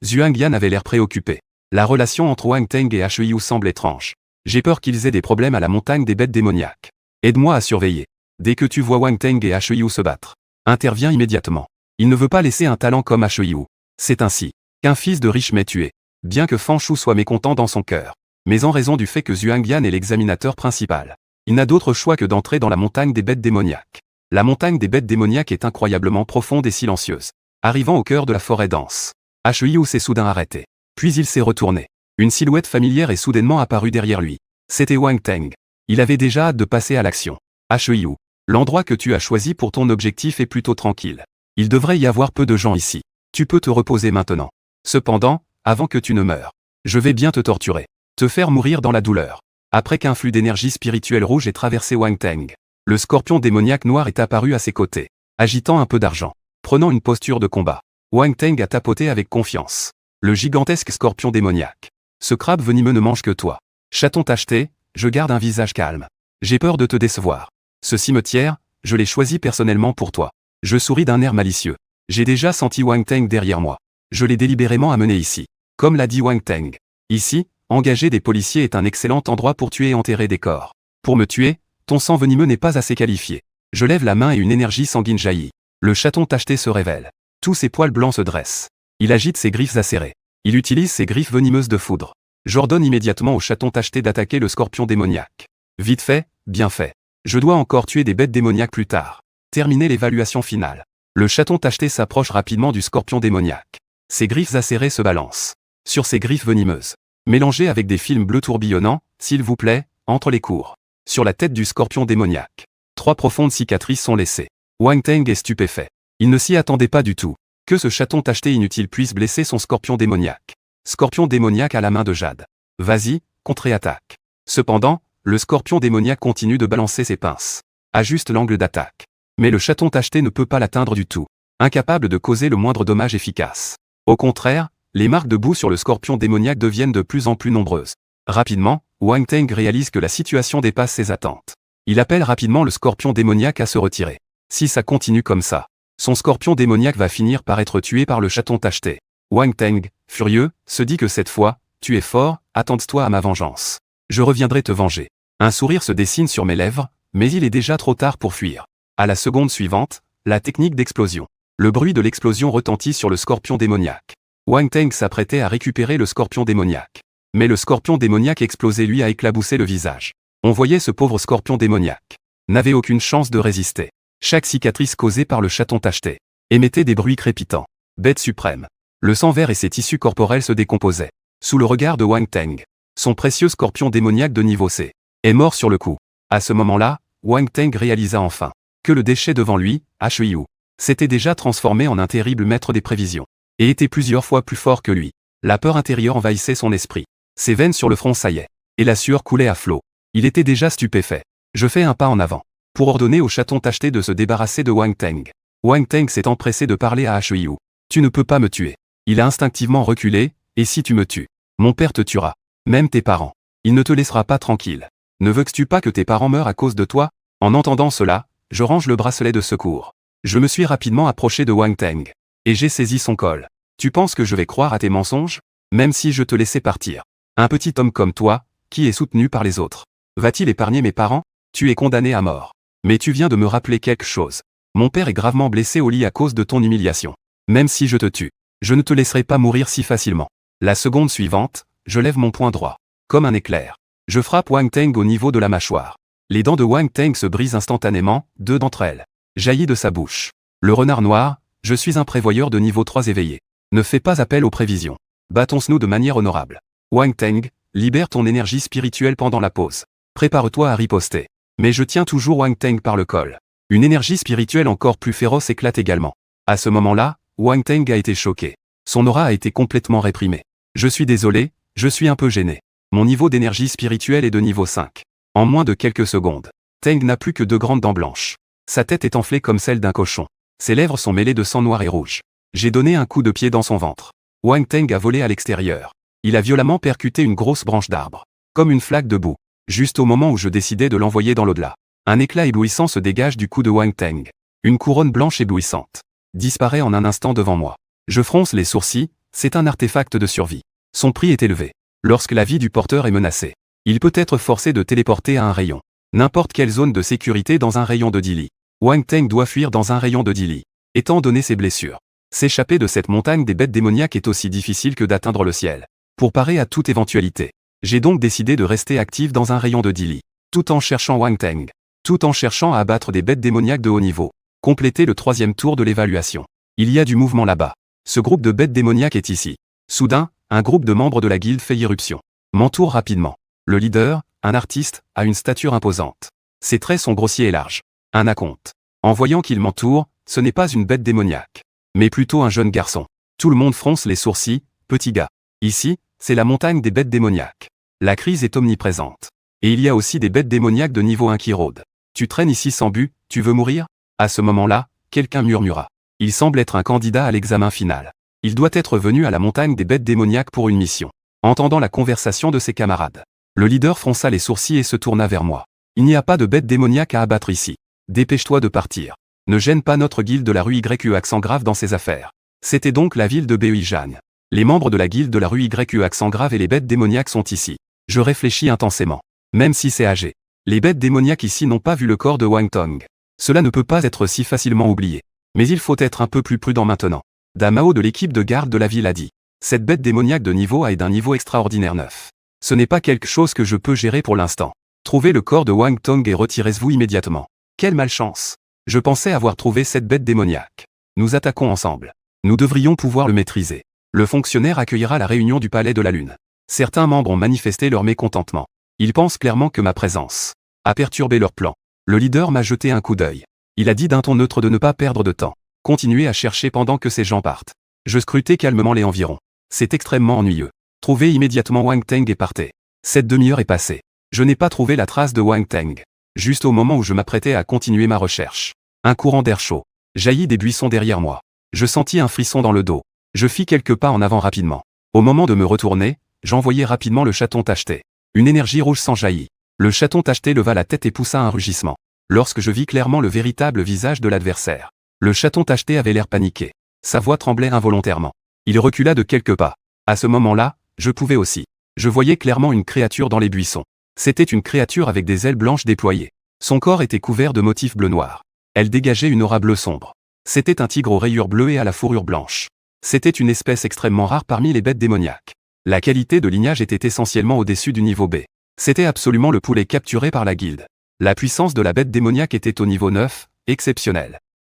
Xuan avait l'air préoccupé. La relation entre Wang Teng et Hu semble étrange. J'ai peur qu'ils aient des problèmes à la montagne des bêtes démoniaques. Aide-moi à surveiller. Dès que tu vois Wang Teng et Hu se battre, interviens immédiatement. Il ne veut pas laisser un talent comme Hu. C'est ainsi qu'un fils de riche m'est tué. Bien que Fan Shu soit mécontent dans son cœur, mais en raison du fait que Xuan est l'examinateur principal, il n'a d'autre choix que d'entrer dans la montagne des bêtes démoniaques. La montagne des bêtes démoniaques est incroyablement profonde et silencieuse. Arrivant au cœur de la forêt dense, Hu s'est soudain arrêté. Puis il s'est retourné. Une silhouette familière est soudainement apparue derrière lui. C'était Wang Teng. Il avait déjà hâte de passer à l'action. Hu, l'endroit que tu as choisi pour ton objectif est plutôt tranquille. Il devrait y avoir peu de gens ici. Tu peux te reposer maintenant. Cependant, avant que tu ne meures, je vais bien te torturer. Te faire mourir dans la douleur. Après qu'un flux d'énergie spirituelle rouge ait traversé Wang Teng, le scorpion démoniaque noir est apparu à ses côtés, agitant un peu d'argent. Prenant une posture de combat, Wang Teng a tapoté avec confiance. Le gigantesque scorpion démoniaque. Ce crabe venimeux ne mange que toi. Chaton tacheté, je garde un visage calme. J'ai peur de te décevoir. Ce cimetière, je l'ai choisi personnellement pour toi. Je souris d'un air malicieux. J'ai déjà senti Wang Teng derrière moi. Je l'ai délibérément amené ici. Comme l'a dit Wang Teng. Ici, engager des policiers est un excellent endroit pour tuer et enterrer des corps. Pour me tuer, ton sang venimeux n'est pas assez qualifié. Je lève la main et une énergie sanguine jaillit. Le chaton tacheté se révèle. Tous ses poils blancs se dressent. Il agite ses griffes acérées. Il utilise ses griffes venimeuses de foudre. J'ordonne immédiatement au chaton tacheté d'attaquer le scorpion démoniaque. Vite fait, bien fait. Je dois encore tuer des bêtes démoniaques plus tard. Terminer l'évaluation finale. Le chaton tacheté s'approche rapidement du scorpion démoniaque. Ses griffes acérées se balancent. Sur ses griffes venimeuses. Mélangées avec des films bleus tourbillonnants, s'il vous plaît, entre les cours. Sur la tête du scorpion démoniaque. 3 profondes cicatrices sont laissées. Wang Teng est stupéfait. Il ne s'y attendait pas du tout. Que ce chaton tacheté inutile puisse blesser son scorpion démoniaque. Scorpion démoniaque à la main de Jade. Vas-y, contre-attaque. Cependant, le scorpion démoniaque continue de balancer ses pinces. Ajuste l'angle d'attaque. Mais le chaton tacheté ne peut pas l'atteindre du tout. Incapable de causer le moindre dommage efficace. Au contraire, Les marques de boue sur le scorpion démoniaque deviennent de plus en plus nombreuses. Rapidement, Wang Teng réalise que la situation dépasse ses attentes. Il appelle rapidement le scorpion démoniaque à se retirer. Si ça continue comme ça, son scorpion démoniaque va finir par être tué par le chaton tacheté. Wang Teng, furieux, se dit que cette fois, tu es fort, attends-toi à ma vengeance. Je reviendrai te venger. Un sourire se dessine sur mes lèvres, mais il est déjà trop tard pour fuir. À la seconde suivante, la technique d'explosion. Le bruit de l'explosion retentit sur le scorpion démoniaque. Wang Teng s'apprêtait à récupérer le scorpion démoniaque. Mais le scorpion démoniaque explosé lui a éclaboussé le visage. On voyait ce pauvre scorpion démoniaque n'avait aucune chance de résister. Chaque cicatrice causée par le chaton tacheté émettait des bruits crépitants. Bête suprême. Le sang vert et ses tissus corporels se décomposaient. Sous le regard de Wang Teng, son précieux scorpion démoniaque de niveau C est mort sur le coup. À ce moment-là, Wang Teng réalisa enfin que le déchet devant lui, Hu, s'était déjà transformé en un terrible maître des prévisions, et était plusieurs fois plus fort que lui. La peur intérieure envahissait son esprit. Ses veines sur le front saillaient, et la sueur coulait à flots. Il était déjà stupéfait. Je fais un pas en avant, pour ordonner au chaton tacheté de se débarrasser de Wang Teng. Wang Teng s'est empressé de parler à Hu. Tu ne peux pas me tuer. Il a instinctivement reculé, et si tu me tues, mon père te tuera. Même tes parents. Il ne te laissera pas tranquille. Ne veux-tu pas que tes parents meurent à cause de toi? En entendant cela, je range le bracelet de secours. Je me suis rapidement approché de Wang Teng, et j'ai saisi son col. Tu penses que je vais croire à tes mensonges? Même si je te laissais partir. Un petit homme comme toi, qui est soutenu par les autres, va-t-il épargner mes parents? Tu es condamné à mort. Mais tu viens de me rappeler quelque chose. Mon père est gravement blessé au lit à cause de ton humiliation. Même si je te tue, je ne te laisserai pas mourir si facilement. La seconde suivante, je lève mon poing droit. Comme un éclair. Je frappe Wang Teng au niveau de la mâchoire. Les dents de Wang Teng se brisent instantanément, 2 d'entre elles jaillit de sa bouche. Le renard noir, je suis un prévoyeur de niveau 3 éveillé. Ne fais pas appel aux prévisions. Battons-nous de manière honorable. Wang Teng, libère ton énergie spirituelle pendant la pause. Prépare-toi à riposter. Mais je tiens toujours Wang Teng par le col. Une énergie spirituelle encore plus féroce éclate également. À ce moment-là, Wang Teng a été choqué. Son aura a été complètement réprimée. Je suis désolé, je suis un peu gêné. Mon niveau d'énergie spirituelle est de niveau 5. En moins de quelques secondes, Teng n'a plus que 2 grandes dents blanches. Sa tête est enflée comme celle d'un cochon. Ses lèvres sont mêlées de sang noir et rouge. J'ai donné un coup de pied dans son ventre. Wang Teng a volé à l'extérieur. Il a violemment percuté une grosse branche d'arbre. Comme une flaque de boue. Juste au moment où je décidais de l'envoyer dans l'au-delà. Un éclat éblouissant se dégage du cou de Wang Teng. Une couronne blanche éblouissante disparaît en un instant devant moi. Je fronce les sourcils, c'est un artefact de survie. Son prix est élevé. Lorsque la vie du porteur est menacée, il peut être forcé de téléporter à un rayon. N'importe quelle zone de sécurité dans un rayon de 10 lits. Wang Teng doit fuir dans un rayon de 10 lits. Étant donné ses blessures, s'échapper de cette montagne des bêtes démoniaques est aussi difficile que d'atteindre le ciel. Pour parer à toute éventualité, j'ai donc décidé de rester actif dans un rayon de 10 lits, tout en cherchant Wang Teng, tout en cherchant à abattre des bêtes démoniaques de haut niveau. Compléter le 3e tour de l'évaluation. Il y a du mouvement là-bas. Ce groupe de bêtes démoniaques est ici. Soudain, un groupe de membres de la guilde fait irruption. M'entoure rapidement. Le leader, un artiste, a une stature imposante. Ses traits sont grossiers et larges. Un acompte. En voyant qu'il m'entoure, ce n'est pas une bête démoniaque, mais plutôt un jeune garçon. Tout le monde fronce les sourcils, petit gars. Ici, c'est la montagne des bêtes démoniaques. La crise est omniprésente. Et il y a aussi des bêtes démoniaques de niveau 1 qui rôdent. Tu traînes ici sans but, tu veux mourir? À ce moment-là, quelqu'un murmura. Il semble être un candidat à l'examen final. Il doit être venu à la montagne des bêtes démoniaques pour une mission. Entendant la conversation de ses camarades, le leader fronça les sourcils et se tourna vers moi. Il n'y a pas de bêtes démoniaques à abattre ici. Dépêche-toi de partir. Ne gêne pas notre guilde de la rue YU accent grave dans ses affaires. C'était donc la ville de Beijan. Les membres de la guilde de la rue YU accent grave et les bêtes démoniaques sont ici. Je réfléchis intensément. Même si c'est âgé. Les bêtes démoniaques ici n'ont pas vu le corps de Wang Teng. Cela ne peut pas être si facilement oublié. Mais il faut être un peu plus prudent maintenant. Damao de l'équipe de garde de la ville a dit. Cette bête démoniaque de niveau A est d'un niveau extraordinaire 9. Ce n'est pas quelque chose que je peux gérer pour l'instant. Trouvez le corps de Wang Teng et retirez-vous immédiatement. Quelle malchance. Je pensais avoir trouvé cette bête démoniaque. Nous attaquons ensemble. Nous devrions pouvoir le maîtriser. Le fonctionnaire accueillera la réunion du Palais de la Lune. Certains membres ont manifesté leur mécontentement. Ils pensent clairement que ma présence a perturbé leur plan. Le leader m'a jeté un coup d'œil. Il a dit d'un ton neutre de ne pas perdre de temps. Continuez à chercher pendant que ces gens partent. Je scrutais calmement les environs. C'est extrêmement ennuyeux. Trouvez immédiatement Wang Teng et partez. Cette demi-heure est passée. Je n'ai pas trouvé la trace de Wang Teng. Juste au moment où je m'apprêtais à continuer ma recherche. Un courant d'air chaud jaillit des buissons derrière moi. Je sentis un frisson dans le dos. Je fis quelques pas en avant rapidement. Au moment de me retourner, j'envoyai rapidement le chaton tacheté. Une énergie rouge s'enjaillit. Le chaton tacheté leva la tête et poussa un rugissement. Lorsque je vis clairement le véritable visage de l'adversaire. Le chaton tacheté avait l'air paniqué. Sa voix tremblait involontairement. Il recula de quelques pas. À ce moment-là, je pouvais aussi. Je voyais clairement une créature dans les buissons. C'était une créature avec des ailes blanches déployées. Son corps était couvert de motifs bleu-noir. Elle dégageait une aura bleu sombre. C'était un tigre aux rayures bleues et à la fourrure blanche. C'était une espèce extrêmement rare parmi les bêtes démoniaques. La qualité de lignage était essentiellement au-dessus du niveau B. C'était absolument le poulet capturé par la guilde. La puissance de la bête démoniaque était au niveau 9, exceptionnelle.